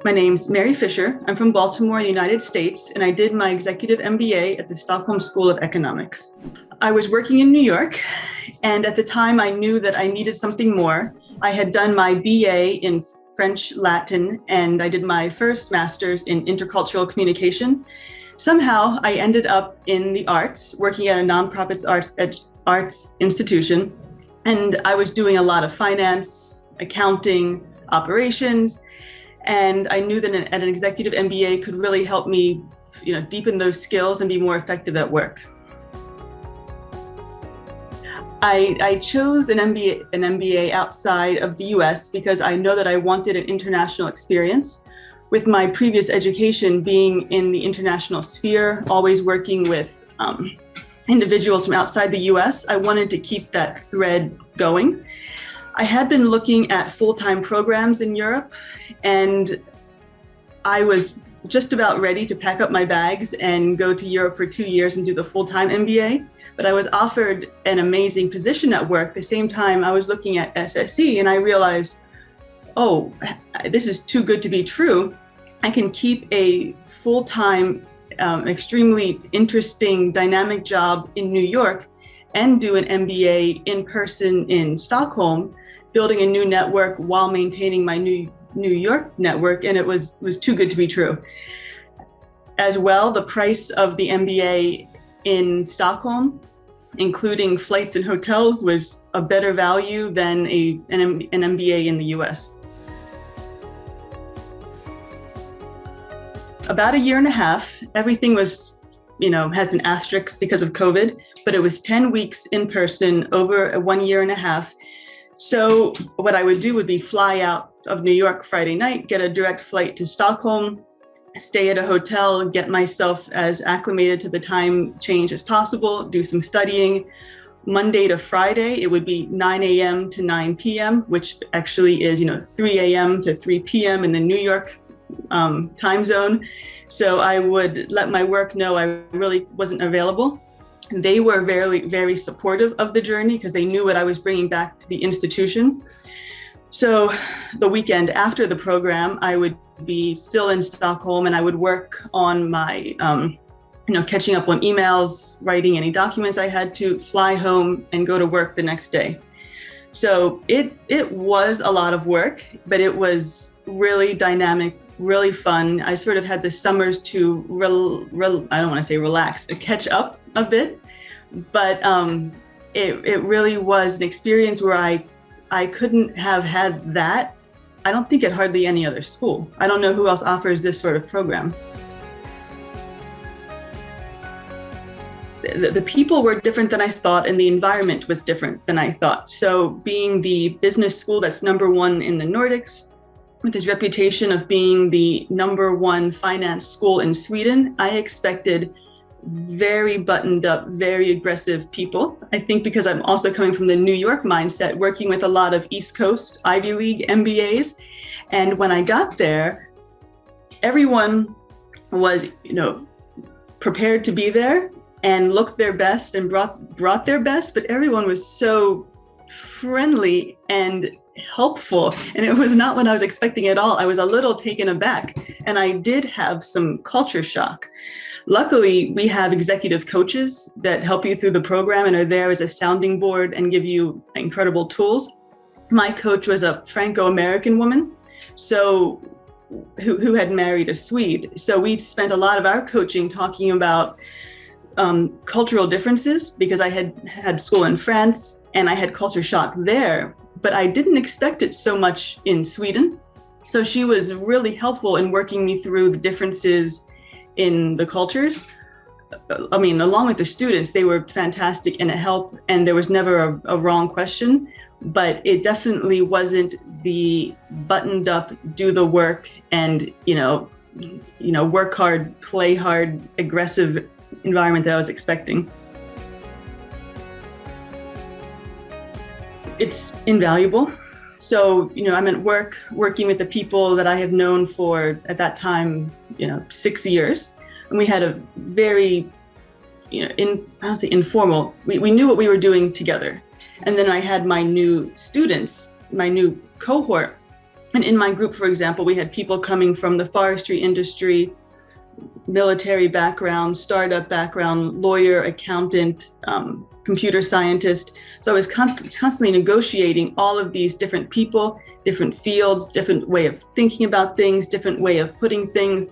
My name's Mary Fisher. I'm from Baltimore, United States, and I did my Executive MBA at the Stockholm School of Economics. I was working in New York, and at the time I knew that I needed something more. I had done my BA in French, Latin, and I did my first master's in intercultural communication. Somehow I ended up in the arts, working at a nonprofit arts institution, and I was doing a lot of finance, accounting, operations, and I knew that an executive MBA could really help me, deepen those skills and be more effective at work. I chose an MBA outside of the US because I know that I wanted an international experience. With my previous education being in the international sphere, always working with individuals from outside the US, I wanted to keep that thread going. I had been looking at full-time programs in Europe, and I was just about ready to pack up my bags and go to Europe for 2 years and do the full-time MBA. But I was offered an amazing position at work. At the same time, I was looking at SSE, and I realized, oh, this is too good to be true. I can keep a full-time, extremely interesting, dynamic job in New York and do an MBA in person in Stockholm, building a new network while maintaining my New York network, and it was too good to be true. As well, the price of the MBA in Stockholm, including flights and hotels, was a better value than an MBA in the US. About a year and a half, everything was, has an asterisk because of COVID, but it was 10 weeks in person over 1 year and a half. So what I would do would be fly out of New York Friday night, get a direct flight to Stockholm, stay at a hotel, get myself as acclimated to the time change as possible, do some studying. Monday to Friday, it would be 9 a.m. to 9 p.m., which actually is, 3 a.m. to 3 p.m. in the New York time zone. So I would let my work know I really wasn't available. They were very, very supportive of the journey because they knew what I was bringing back to the institution. So the weekend after the program, I would be still in Stockholm, and I would work on my, catching up on emails, writing any documents I had to, fly home and go to work the next day. So it was a lot of work, but it was really dynamic, really fun. I sort of had the summers to, I don't want to say relax, to catch up a bit, but it really was an experience where I couldn't have had that. I don't think at hardly any other school. I don't know who else offers this sort of program. The people were different than I thought, and the environment was different than I thought. So being the business school that's #1 in the Nordics, with its reputation of being the #1 finance school in Sweden, I expected very buttoned up, very aggressive people. I think because I'm also coming from the New York mindset, working with a lot of East Coast Ivy League MBAs. And when I got there, everyone was, prepared to be there and looked their best and brought their best, but everyone was so friendly and helpful. And it was not what I was expecting at all. I was a little taken aback, and I did have some culture shock. Luckily, we have executive coaches that help you through the program and are there as a sounding board and give you incredible tools. My coach was a Franco-American woman, so who had married a Swede. So we spent a lot of our coaching talking about cultural differences, because I had school in France and I had culture shock there, but I didn't expect it so much in Sweden. So she was really helpful in working me through the differences in the cultures. I mean, along with the students, they were fantastic and it helped, and there was never a wrong question, but it definitely wasn't the buttoned up, do the work and, work hard, play hard, aggressive environment that I was expecting. It's invaluable. So, I'm at work, working with the people that I have known for, at that time, 6 years. And we had a very, I don't say informal, we knew what we were doing together. And then I had my new students, my new cohort, And in my group, for example, we had people coming from the forestry industry, military background, startup background, lawyer, accountant, computer scientist. So I was constantly negotiating all of these different people, different fields, different way of thinking about things, different way of putting things,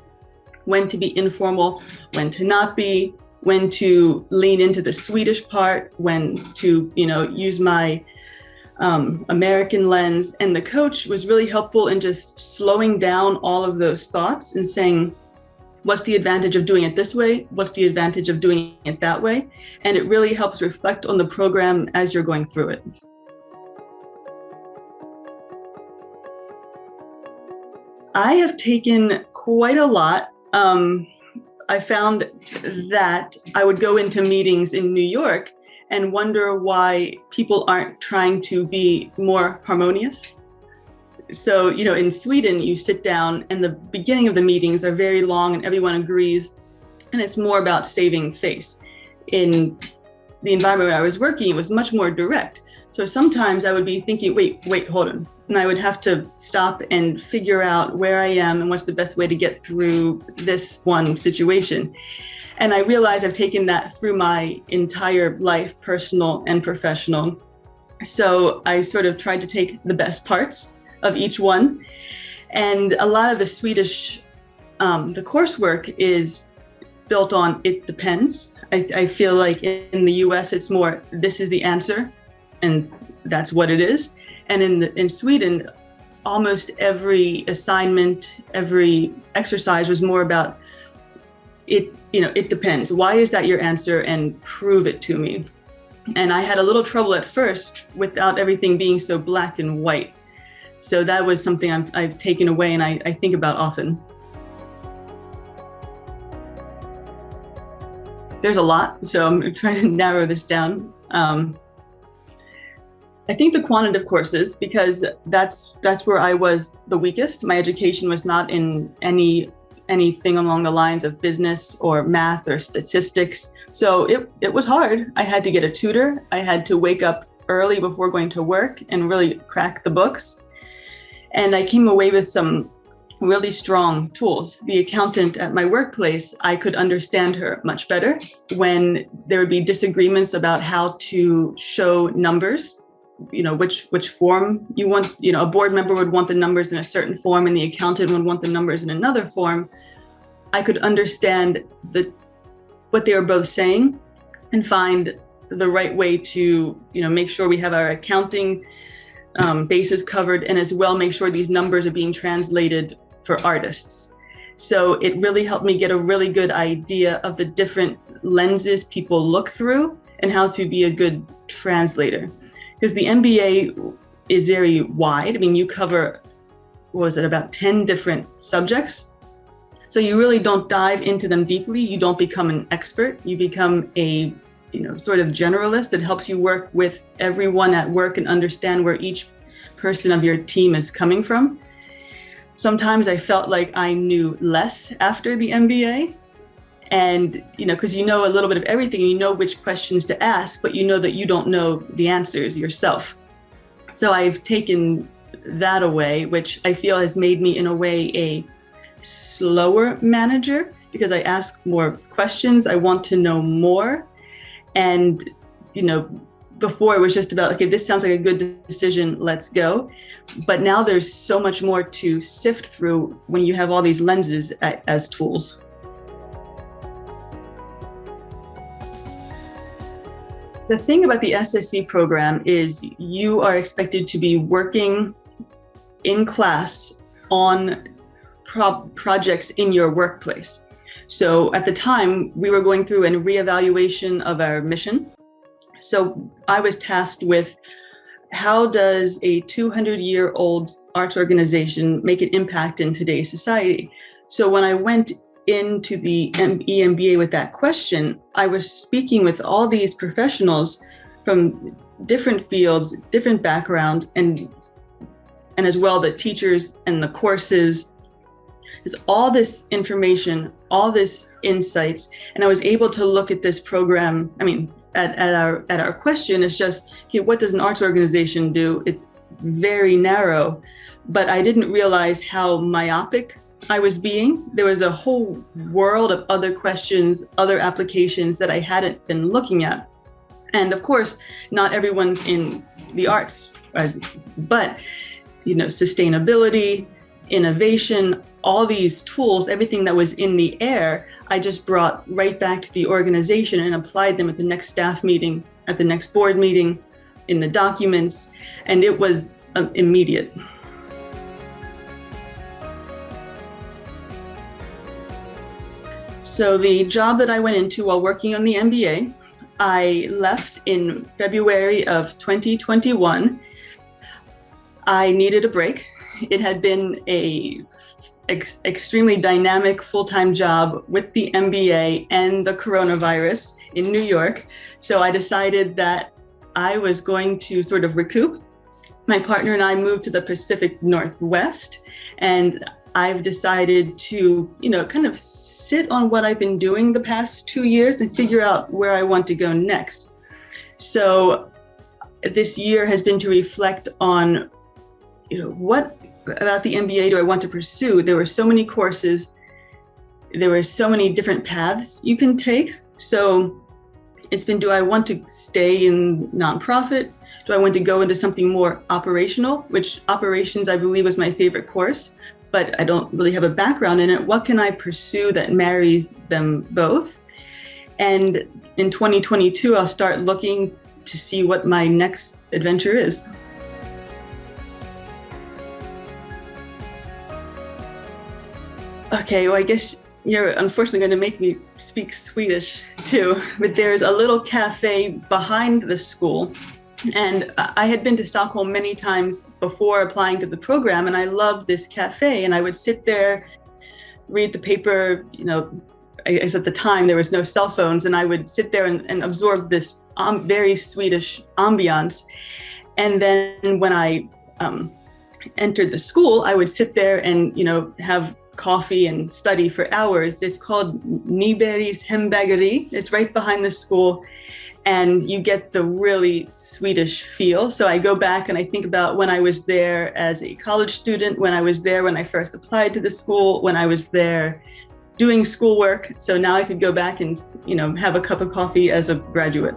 when to be informal, when to not be, when to lean into the Swedish part, when to, use my American lens. And the coach was really helpful in just slowing down all of those thoughts and saying, what's the advantage of doing it this way? What's the advantage of doing it that way? And it really helps reflect on the program as you're going through it. I have taken quite a lot. I found that I would go into meetings in New York and wonder why people aren't trying to be more harmonious. So, in Sweden, you sit down and the beginning of the meetings are very long and everyone agrees, and it's more about saving face. In the environment where I was working, it was much more direct. So sometimes I would be thinking, wait, hold on. And I would have to stop and figure out where I am and what's the best way to get through this one situation. And I realize I've taken that through my entire life, personal and professional. So I sort of tried to take the best parts of each one. And a lot of the Swedish, the coursework is built on it depends. I feel like in the US, it's more, this is the answer, and that's what it is. And in Sweden, almost every assignment, every exercise was more about it, it depends. Why is that your answer? And prove it to me. And I had a little trouble at first without everything being so black and white. So that was something I've taken away and I think about often. There's a lot, so I'm trying to narrow this down. I think the quantitative courses, because that's where I was the weakest. My education was not in anything along the lines of business or math or statistics. So it was hard. I had to get a tutor. I had to wake up early before going to work and really crack the books. And I came away with some really strong tools. The accountant at my workplace, I could understand her much better when there would be disagreements about how to show numbers, which form you want. A board member would want the numbers in a certain form and the accountant would want the numbers in another form. I could understand what they were both saying and find the right way to, make sure we have our accounting bases covered, and as well make sure these numbers are being translated for artists. So it really helped me get a really good idea of the different lenses people look through and how to be a good translator. Because the MBA is very wide. I mean, you cover, about 10 different subjects. So you really don't dive into them deeply. You don't become an expert. You become a sort of generalist that helps you work with everyone at work and understand where each person of your team is coming from. Sometimes I felt like I knew less after the MBA, and because a little bit of everything, you know which questions to ask, but you know that you don't know the answers yourself. So I've taken that away, which I feel has made me in a way a slower manager, because I ask more questions. I want to know more. And, before it was just about, okay, this sounds like a good decision, let's go. But now there's so much more to sift through when you have all these lenses as tools. The thing about the SSE program is you are expected to be working in class on projects in your workplace. So at the time, we were going through a reevaluation of our mission. So I was tasked with, how does a 200-year-old arts organization make an impact in today's society? So when I went into the EMBA with that question, I was speaking with all these professionals from different fields, different backgrounds, and as well the teachers and the courses. There's all this information, all this insights, and I was able to look at this program. I mean, at our question, it's just, okay, what does an arts organization do? It's very narrow, but I didn't realize how myopic I was being. There was a whole world of other questions, other applications that I hadn't been looking at. And of course, not everyone's in the arts, but sustainability, innovation, all these tools, everything that was in the air, I just brought right back to the organization and applied them at the next staff meeting, at the next board meeting, in the documents, and it was immediate. So the job that I went into while working on the MBA, I left in February of 2021. I needed a break. It had been a extremely dynamic full-time job with the MBA and the coronavirus in New York. So I decided that I was going to sort of recoup. My partner and I moved to the Pacific Northwest, and I've decided to, kind of sit on what I've been doing the past 2 years and figure out where I want to go next. So this year has been to reflect on, what about the MBA do I want to pursue? There were so many courses. There were so many different paths you can take. So it's been, do I want to stay in nonprofit? Do I want to go into something more operational, which operations I believe was my favorite course, but I don't really have a background in it. What can I pursue that marries them both? And in 2022, I'll start looking to see what my next adventure is. Okay, well, I guess you're unfortunately going to make me speak Swedish too, but there's a little cafe behind the school. And I had been to Stockholm many times before applying to the program, and I loved this cafe. And I would sit there, read the paper, I guess at the time there was no cell phones, and I would sit there and absorb this very Swedish ambiance. And then when I entered the school, I would sit there and, have coffee and study for hours. It's called Nybergs Hembageri. It's right behind the school. And you get the really Swedish feel. So I go back and I think about when I was there as a college student, when I was there when I first applied to the school, when I was there doing schoolwork. So now I could go back and, have a cup of coffee as a graduate.